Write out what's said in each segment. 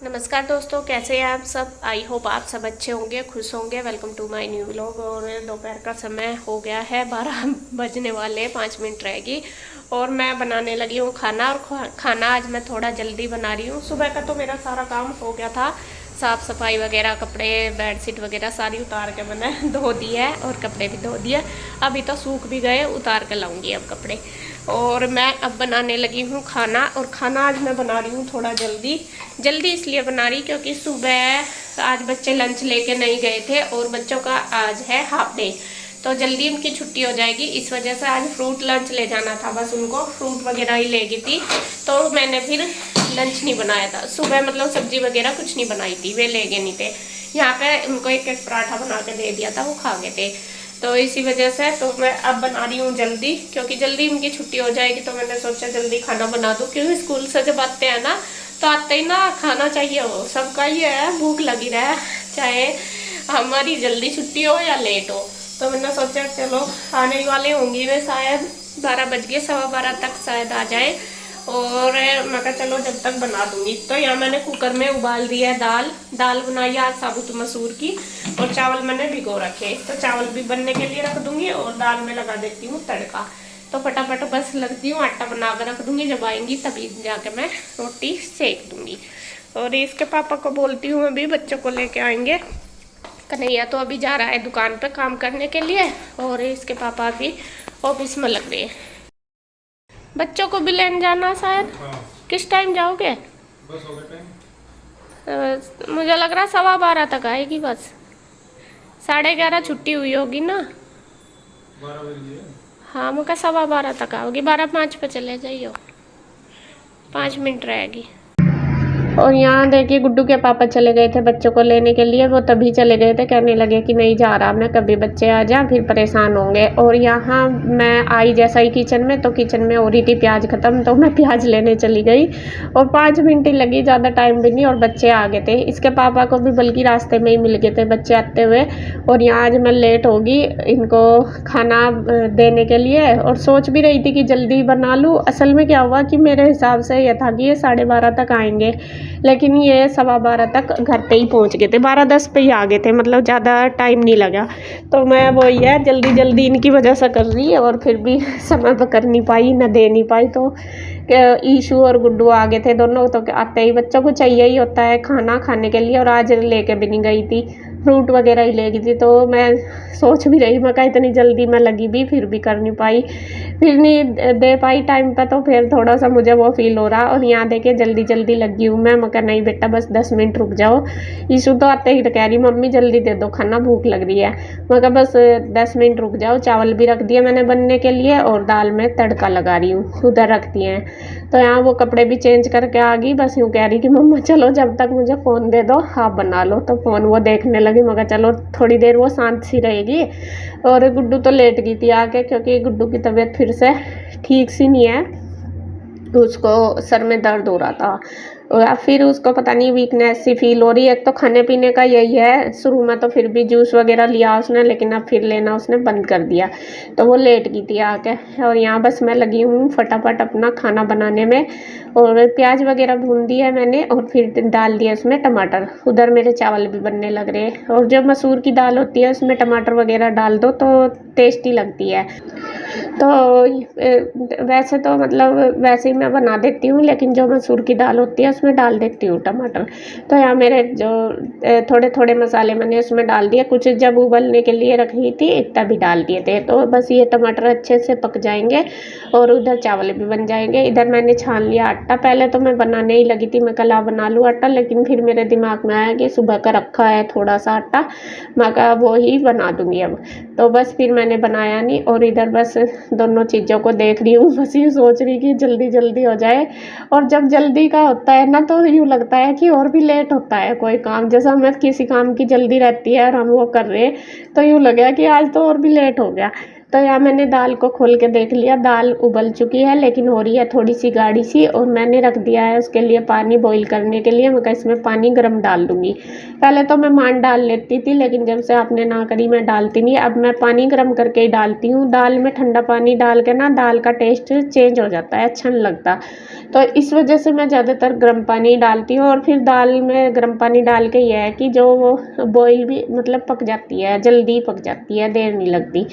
नमस्कार दोस्तों, कैसे हैं आप सब। आई होप आप सब अच्छे होंगे, खुश होंगे। Welcome to my new vlog. और दोपहर का समय हो गया है, 12 बजने वाले, 5 मिनट रहेगी और मैं बनाने लगी हूँ खाना। और खाना आज मैं थोड़ा जल्दी बना रही हूँ। सुबह का तो मेरा सारा काम हो गया था, साफ़ सफाई वगैरह, कपड़े बेडशीट वगैरह सारी उतार के मैंने धो दी है और कपड़े भी धो दिए। अभी तो सूख भी गए, उतार के लाऊंगी अब कपड़े। और मैं अब बनाने लगी हूँ खाना। और खाना आज मैं बना रही हूँ थोड़ा जल्दी। जल्दी इसलिए बना रही क्योंकि सुबह आज बच्चे लंच लेके नहीं गए थे और बच्चों का आज है हाफ डे, तो जल्दी उनकी छुट्टी हो जाएगी। इस वजह से आज फ्रूट लंच ले जाना था, बस उनको फ्रूट वगैरह ही ले गई थी। तो मैंने फिर लंच नहीं बनाया था सुबह, मतलब सब्जी वगैरह कुछ नहीं बनाई थी, वे ले गए नहीं थे। यहाँ पे उनको एक एक पराठा बना के दे दिया था, वो खा गए थे। तो इसी वजह से तो मैं अब बना रही हूँ जल्दी, क्योंकि जल्दी उनकी छुट्टी हो जाएगी। तो मैंने सोचा जल्दी खाना बना दूँ, क्योंकि स्कूल से जब आते हैं ना तो आते ही ना खाना चाहिए हो, सबका ही है, भूख लगी रहे, चाहे हमारी जल्दी छुट्टी हो या लेट हो। तो मैंने सोचा चलो आने ही वाले होंगी वे, शायद 12 बज गए, 12:15 तक शायद आ जाए। और मैं कहा चलो जब तक बना दूंगी। तो यहाँ मैंने कुकर में उबाल दिया है दाल। दाल बनाई आज साबुत मसूर की, और चावल मैंने भिगो रखे। तो चावल भी बनने के लिए रख दूंगी और दाल में लगा देती हूँ तड़का। तो फटाफट बस लगती हूँ, आटा बना कर रख दूंगी, जब आएंगी तभी जाके मैं रोटी सेक दूंगी। और इसके पापा को बोलती हूँ, अभी बच्चों को लेके आएंगे। कन्हैया तो अभी जा रहा है दुकान पे काम करने के लिए, और इसके पापा भी ऑफिस में लग गए हैं। बच्चों को भी लेने जाना शायद। हाँ। किस टाइम जाओगे? बस हो गया टाइम। मुझे लग रहा 12:15 तक आएगी बस। 11:30 छुट्टी हुई होगी ना। 12 बजे। हाँ, मुझे 12:15 तक आओगी, 12:05 पे चले जाइयो, 5 मिनट रहेगी। और यहाँ देखिए गुड्डू के पापा चले गए थे बच्चों को लेने के लिए। वो तभी चले गए थे, कहने लगे कि नहीं जा रहा मैं, कभी बच्चे आ जा फिर परेशान होंगे। और यहाँ मैं आई जैसा ही किचन में, तो किचन में हो रही थी प्याज ख़त्म, तो मैं प्याज लेने चली गई और 5 मिनट ही लगी, ज़्यादा टाइम भी नहीं। और बच्चे आ गए थे, इसके पापा को भी बल्कि रास्ते में ही मिल गए थे बच्चे आते हुए। और यहाँ आज मैं लेट होगी इनको खाना देने के लिए, और सोच भी रही थी कि जल्दी बना लूँ। असल में क्या हुआ कि मेरे हिसाब से यह था कि ये 12:30 तक आएंगे, लेकिन ये 12:15 तक घर पे ही पहुंच गए थे, 12:10 पे ही आ गए थे, मतलब ज़्यादा टाइम नहीं लगा। तो मैं वो ये जल्दी जल्दी इनकी वजह से कर रही, और फिर भी समय पर कर नहीं पाई, न दे नहीं पाई। तो ईशू और गुड्डू आ गए थे दोनों। तो आते ही बच्चों को चाहिए ही होता है खाना खाने के लिए, और आज लेके भी नहीं गई थी, फ्रूट वगैरह ही ले गई थी। तो मैं सोच भी रही, मैं कहा इतनी जल्दी मैं लगी भी, फिर भी कर नहीं पाई, फिर नहीं दे पाई टाइम पे। तो फिर थोड़ा सा मुझे वो फील हो रहा। और यहाँ देखे जल्दी जल्दी लगी हूँ मैं कहा नहीं बेटा बस 10 मिनट रुक जाओ। ईशु तो आते ही तो कह रही मम्मी जल्दी दे दो खाना, भूख लग रही है। मैं कहा बस 10 मिनट रुक जाओ। चावल भी रख दिए मैंने बनने के लिए, और दाल में तड़का लगा रही हूँ, उधर रख दिए हैं। तो यहाँ वो कपड़े भी चेंज करके आ गई, बस यूँ कह रही कि मम्मा चलो जब तक मुझे फ़ोन दे दो, आप बना लो। तो फ़ोन वो देखने लगी, मगर चलो थोड़ी देर वो शांत सी रहेगी। और गुड्डू तो लेट गई थी आके, क्योंकि गुड्डू की तबीयत फिर से ठीक सी नहीं है, उसको सर में दर्द हो रहा था, और फिर उसको पता नहीं वीकनेस सी फील हो रही है। एक तो खाने पीने का यही है, शुरू में तो फिर भी जूस वगैरह लिया उसने, लेकिन अब फिर लेना उसने बंद कर दिया। तो वो लेट गई थी आके। और यहाँ बस मैं लगी हूँ फटाफट अपना खाना बनाने में, और प्याज वगैरह भून दी है मैंने, और फिर डाल दिया उसमें टमाटर। उधर मेरे चावल भी बनने लग रहे हैं। और जब मसूर की दाल होती है उसमें टमाटर वगैरह डाल दो तो टेस्टी लगती है। तो वैसे तो मतलब वैसे ही मैं बना देती हूँ, लेकिन जो मसूर की दाल होती है उसमें डाल देती हूँ टमाटर। तो यहाँ मेरे जो थोड़े थोड़े मसाले मैंने उसमें डाल दिए, कुछ जब उबलने के लिए रखी थी तभी डाल दिए थे। तो बस ये टमाटर अच्छे से पक जाएंगे और उधर चावल भी बन जाएंगे। इधर मैंने छान लिया आटा, पहले तो मैं बनाने ही लगी थी, मैं कल बना लूँ आटा, लेकिन फिर मेरे दिमाग में आया कि सुबह का रखा है थोड़ा सा आटा, मैं कहा वो ही बना दूँगी अब। तो बस फिर मैंने बनाया नहीं, और इधर बस दोनों चीज़ों को देख रही हूँ, बस ये सोच रही कि जल्दी जल्दी हो जाए। और जब जल्दी का होता है ना तो यूँ लगता है कि और भी लेट होता है कोई काम, जैसा हमें किसी काम की जल्दी रहती है और हम वो कर रहे हैं, तो यूँ लगा कि आज तो और भी लेट हो गया। तो यहाँ मैंने दाल को खोल के देख लिया, दाल उबल चुकी है लेकिन हो रही है थोड़ी सी गाढ़ी सी, और मैंने रख दिया है उसके लिए पानी बॉईल करने के लिए। मैं इसमें पानी गर्म डाल दूँगी। पहले तो मैं मान डाल लेती थी लेकिन जब से आपने ना करी मैं डालती नहीं। अब मैं पानी गर्म करके ही डालती हूँ। दाल में ठंडा पानी डाल के ना दाल का टेस्ट चेंज हो जाता है, अच्छा नहीं लगता। तो इस वजह से मैं ज़्यादातर गर्म पानी डालती हूँ, और फिर दाल में गर्म पानी डाल के यह है कि जो वो बॉईल भी मतलब पक जाती है, जल्दी पक जाती है, देर नहीं लगती।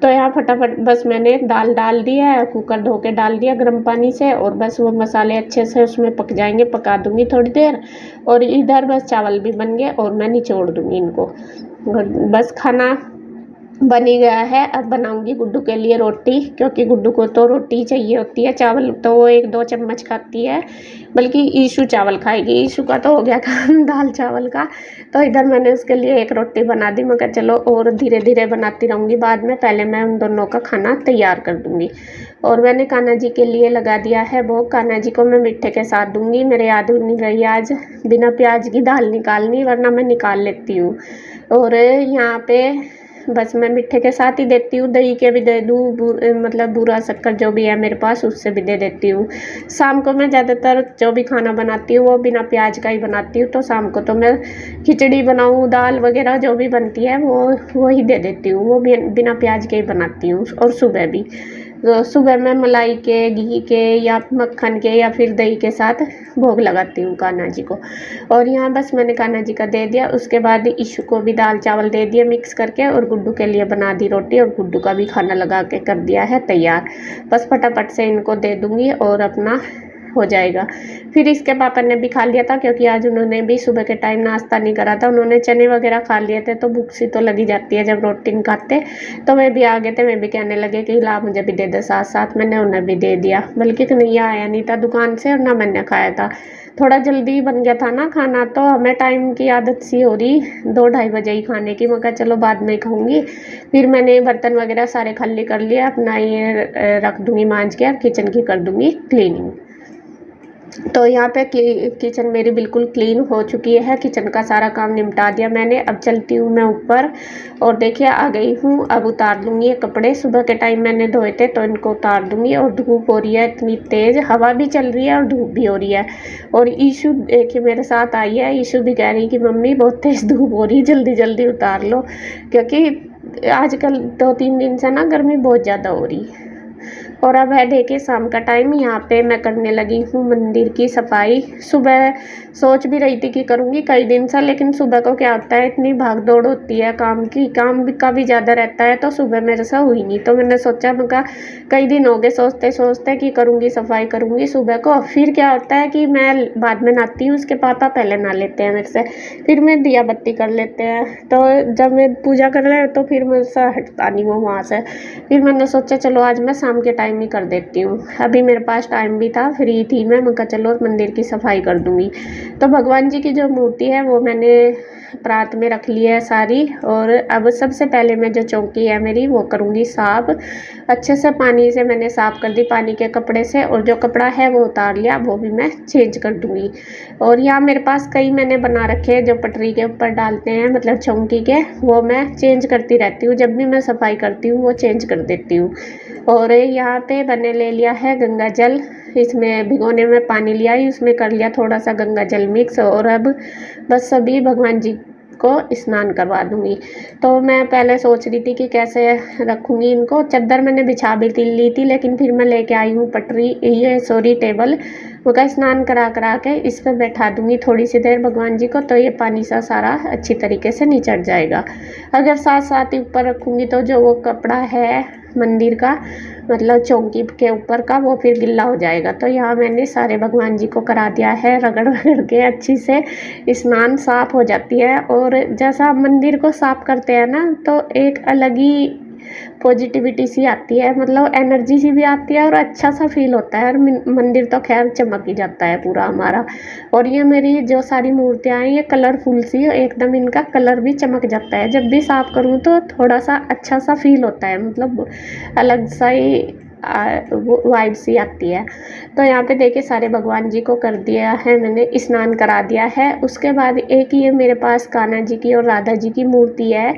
तो यहाँ फटाफट बस मैंने दाल डाल दिया है, कुकर धो के डाल दिया गर्म पानी से, और बस वो मसाले अच्छे से उसमें पक जाएंगे, पका दूंगी थोड़ी देर। और इधर बस चावल भी बन गए और मैं निचोड़ दूंगी इनको। बस खाना बन ही गया है। अब बनाऊंगी गुड्डू के लिए रोटी, क्योंकि गुड्डू को तो रोटी चाहिए होती है, चावल तो वो 1-2 चम्मच खाती है, बल्कि ईशू चावल खाएगी। ईशू का तो हो गया काम दाल चावल का। तो इधर मैंने उसके लिए एक रोटी बना दी। मगर चलो और धीरे धीरे बनाती रहूँगी बाद में, पहले मैं उन दोनों का खाना तैयार कर दूँगी। और मैंने कान्हा जी के लिए लगा दिया है भोग। कान्हा जी को मैं मीठे के साथ दूँगी। मेरे याद नहीं रही आज बिना प्याज की दाल निकालनी, वरना मैं निकाल लेती हूँ। और यहाँ पे बस मैं मीठे के साथ ही देती हूँ, दही के भी दे दूँ, मतलब बूरा शक्कर जो भी है मेरे पास उससे भी दे देती हूँ। शाम को मैं ज़्यादातर जो भी खाना बनाती हूँ वो बिना प्याज का ही बनाती हूँ। तो शाम को तो मैं खिचड़ी बनाऊँ, दाल वगैरह जो भी बनती है वो ही दे देती हूँ, वो बिना प्याज के ही बनाती हूँ। और सुबह भी तो सुबह मैं मलाई के, घी के या मक्खन के या फिर दही के साथ भोग लगाती हूँ कान्हा जी को। और यहाँ बस मैंने कान्हा जी का दे दिया। उसके बाद ईशू को भी दाल चावल दे दिए मिक्स करके, और गुड्डू के लिए बना दी रोटी, और गुड्डू का भी खाना लगा के कर दिया है तैयार। बस फटाफट से इनको दे दूँगी और अपना हो जाएगा। फिर इसके पापा ने भी खा लिया था, क्योंकि आज उन्होंने भी सुबह के टाइम नाश्ता नहीं करा था। उन्होंने चने वगैरह खा लिए थे, तो भूख सी तो लगी जाती है जब रोटी नहीं खाते। तो वे भी आ गए थे, वे भी कहने लगे कि ला मुझे भी दे दे साथ साथ। मैंने उन्हें भी दे दिया, बल्कि कन्हैया आया नहीं था दुकान से और ना मैंने खाया था। थोड़ा जल्दी बन गया था ना खाना, तो हमें टाइम की आदत सी हो रही 2-2:30 बजे ही खाने की। मगर चलो बाद में ही खाऊंगी। फिर मैंने बर्तन वगैरह सारे खाली कर लिए, अपना ये रख दूँगी मांज के, और किचन की कर दूँगी क्लीनिंग। तो यहाँ पे किचन मेरी बिल्कुल क्लीन हो चुकी है। किचन का सारा काम निपटा दिया मैंने। अब चलती हूँ मैं ऊपर, और देखिए आ गई हूँ। अब उतार लूँगी ये कपड़े, सुबह के टाइम मैंने धोए थे तो इनको उतार दूँगी। और धूप हो रही है इतनी तेज़, हवा भी चल रही है और धूप भी हो रही है। और ईशू देखिए मेरे साथ आई है। ईशू भी कह रही कि मम्मी बहुत तेज़ धूप हो रही है, जल्दी जल्दी उतार लो, क्योंकि आजकल 2-3 दिन से ना गर्मी बहुत ज़्यादा हो रही है। और अब है देखिए शाम का टाइम। यहाँ पे मैं करने लगी हूँ मंदिर की सफाई। सुबह सोच भी रही थी कि करूँगी कई दिन से, लेकिन सुबह को क्या होता है इतनी भाग दौड़ होती है काम की, काम भी का भी ज़्यादा रहता है, तो सुबह मेरे से हुई नहीं। तो मैंने सोचा, मैं कई दिन हो गए सोचते सोचते कि करूँगी सफाई करूँगी सुबह को। फिर क्या होता है कि मैं बाद में नहाती हूँ, उसके पापा पहले नहा लेते हैं मेरे से, फिर मैं दिया बत्ती कर लेते हैं। तो जब मैं पूजा कर रहे तो फिर मैं से हटता नहीं हूँ वहाँ से। फिर मैंने सोचा चलो आज मैं शाम के टाइम ही कर देती हूँ। अभी मेरे पास टाइम भी था, फ्री थी मैं कहा चलो मंदिर की सफाई कर दूँगी। तो भगवान जी की जो मूर्ति है वो मैंने प्रात में रख ली है सारी। और अब सबसे पहले मैं जो चौकी है मेरी वो करूँगी साफ़। अच्छे से पानी से मैंने साफ़ कर दी, पानी के कपड़े से, और जो कपड़ा है वो उतार लिया, वो भी मैं चेंज कर दूँगी। और यहाँ मेरे पास कई मैंने बना रखे हैं जो पटरी के ऊपर डालते हैं, मतलब चौकी के, वो मैं चेंज करती रहती हूँ। जब भी मैं सफाई करती हूँ वो चेंज कर देती हूँ। और यहाँ पे मैंने ले लिया है गंगा जल, इसमें भिगोने में पानी लिया ही, उसमें कर लिया थोड़ा सा गंगा जल मिक्स। और अब बस सभी भगवान जी को स्नान करवा दूँगी। तो मैं पहले सोच रही थी कि कैसे रखूँगी इनको। चादर मैंने बिछा भी ली थी, लेकिन फिर मैं लेके आई हूँ टेबल, वो का स्नान करा के इस पर बैठा दूँगी थोड़ी सी देर भगवान जी को, तो ये पानी सा सारा अच्छी तरीके से निचड़ जाएगा। अगर साथ साथ ही ऊपर रखूँगी तो जो वो कपड़ा है मंदिर का, मतलब चौकी के ऊपर का, वो फिर गिल्ला हो जाएगा। तो यहाँ मैंने सारे भगवान जी को करा दिया है, रगड़ रगड़ के अच्छी से स्नान साफ हो जाती है। और जैसा मंदिर को साफ करते हैं ना, तो एक अलग ही पॉजिटिविटी सी आती है, मतलब एनर्जी सी भी आती है और अच्छा सा फील होता है। और मंदिर तो खैर चमक ही जाता है पूरा हमारा। और ये मेरी जो सारी मूर्तियाँ हैं ये कलरफुल सी एकदम, इनका कलर भी चमक जाता है। जब भी साफ़ करूँ तो थोड़ा सा अच्छा सा फील होता है, मतलब अलग सा ही वाइब सी आती है। तो यहाँ पे देखिए सारे भगवान जी को कर दिया है मैंने, स्नान करा दिया है। उसके बाद एक ये मेरे पास कान्हा जी की और राधा जी की मूर्ति है,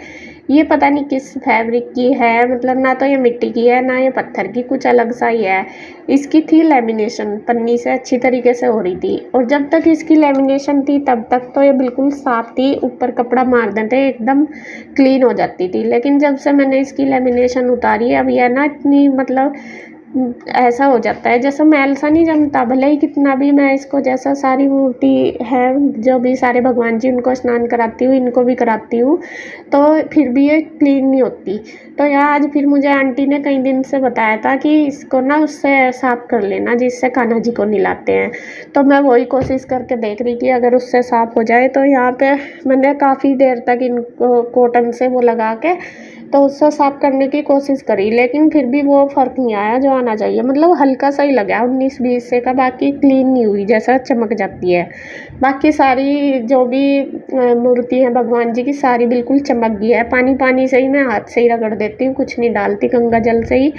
ये पता नहीं किस फैब्रिक की है, मतलब ना तो ये मिट्टी की है ना ये पत्थर की, कुछ अलग सा ही है। इसकी थी लेमिनेशन, पन्नी से अच्छी तरीके से हो रही थी, और जब तक इसकी लेमिनेशन थी तब तक तो ये बिल्कुल साफ़ थी, ऊपर कपड़ा मार देते एकदम क्लीन हो जाती थी। लेकिन जब से मैंने इसकी लेमिनेशन उतारी है, अब यह ना इतनी मतलब ऐसा हो जाता है जैसा मैल सा नहीं जमता, भले ही कितना भी मैं इसको, जैसा सारी मूर्ति है जो भी सारे भगवान जी उनको स्नान कराती हूँ, इनको भी कराती हूँ, तो फिर भी ये क्लीन नहीं होती। तो यहाँ आज फिर मुझे आंटी ने कई दिन से बताया था कि इसको ना उससे साफ़ कर लेना जिससे कान्हा जी को नहलाते हैं। तो मैं वही कोशिश करके देख रही थी अगर उससे साफ़ हो जाए। तो यहाँ पे मैंने काफ़ी देर तक इनको कॉटन से वो लगा के तो उससे साफ़ करने की कोशिश करी, लेकिन फिर भी वो फ़र्क नहीं आया जो आना चाहिए, मतलब हल्का सा ही लगा 19-20 से का, बाकी क्लीन नहीं हुई, जैसा चमक जाती है। बाकी सारी जो भी मूर्ति है भगवान जी की सारी बिल्कुल चमक गई है, पानी पानी से ही मैं हाथ से ही रगड़ देती हूँ, कुछ नहीं डालती गंगा जल से ही,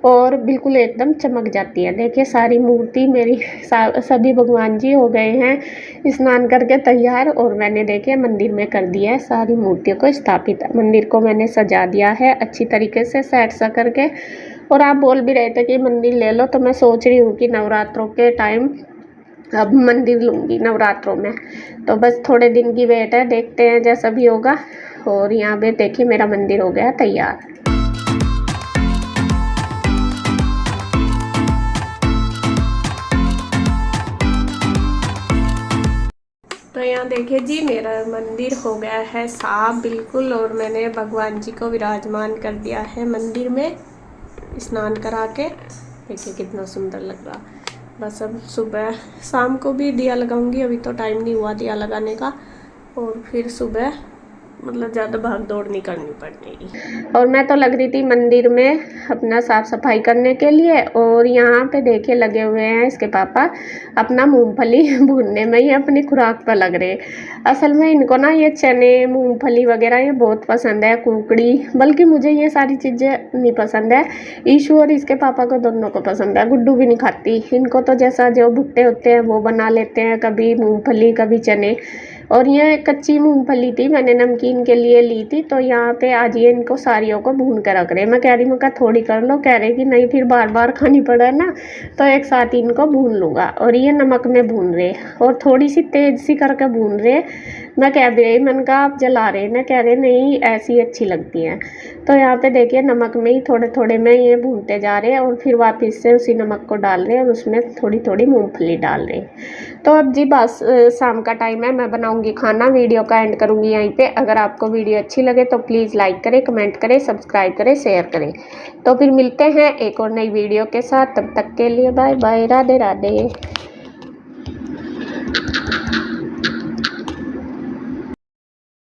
और बिल्कुल एकदम चमक जाती है। देखिए सारी मूर्ति मेरी सभी भगवान जी हो गए हैं स्नान करके तैयार, और मैंने देखिए मंदिर में कर दिया है सारी मूर्तियों को स्थापित। मंदिर को मैंने सजा दिया है अच्छी तरीके से सेट सा करके। और आप बोल भी रहे थे कि मंदिर ले लो, तो मैं सोच रही हूँ कि नवरात्रों के टाइम अब मंदिर लूँगी नवरात्रों में। तो बस थोड़े दिन की वेट है, देखते हैं जैसा भी होगा। और यहाँ पे देखिए मेरा मंदिर हो गया तैयार। तो यहाँ देखिए जी मेरा मंदिर हो गया है साफ बिल्कुल, और मैंने भगवान जी को विराजमान कर दिया है मंदिर में स्नान करा के। देखिए कितना सुंदर लग रहा। बस अब सुबह शाम को भी दिया लगाऊंगी, अभी तो टाइम नहीं हुआ दिया लगाने का, और फिर सुबह मतलब ज़्यादा भाग दौड़ नहीं करनी पड़ेगी। और मैं तो लग रही थी मंदिर में अपना साफ़ सफाई करने के लिए, और यहाँ पे देखिए लगे हुए हैं इसके पापा अपना मूंगफली भूनने में, ही अपनी खुराक पर लग रहे। असल में इनको ना ये चने मूंगफली वगैरह ये बहुत पसंद है, कुकड़ी, बल्कि मुझे ये सारी चीज़ें नहीं पसंद है। ईशू और इसके पापा को दोनों को पसंद है, गुड्डू भी नहीं खाती। इनको तो जैसा जो भुट्टे होते हैं वो बना लेते हैं, कभी मूँगफली कभी चने। और ये कच्ची मूंगफली थी, मैंने नमकीन के लिए ली थी। तो यहाँ पे आज ये इनको सारियों को भून कर रख रहे। मैं कह रही हूँ मैं थोड़ी कर लो, कह रहे कि नहीं फिर बार बार खानी पड़े ना, तो एक साथ ही इनको भून लूँगा। और ये नमक में भून रहे, और थोड़ी सी तेज सी करके भून रहे। मैं कह भी रही, मैंने कहा आप जला रहे ना, कह रहे नहीं ऐसी अच्छी लगती हैं। तो यहाँ पे देखिए नमक में ही थोड़े थोड़े में ये भूनते जा रहे हैं, और फिर वापस से उसी नमक को डाल रहे हैं, और उसमें थोड़ी थोड़ी मूँगफली डाल रहे हैं। तो अब जी बस शाम का टाइम है, मैं बनाऊंगी खाना। वीडियो का एंड करूंगी यहीं पे। अगर आपको वीडियो अच्छी लगे तो प्लीज़ लाइक करें, कमेंट करें, सब्सक्राइब करें, शेयर करें। तो फिर मिलते हैं एक और नई वीडियो के साथ, तब तक के लिए बाय बाय, राधे राधे।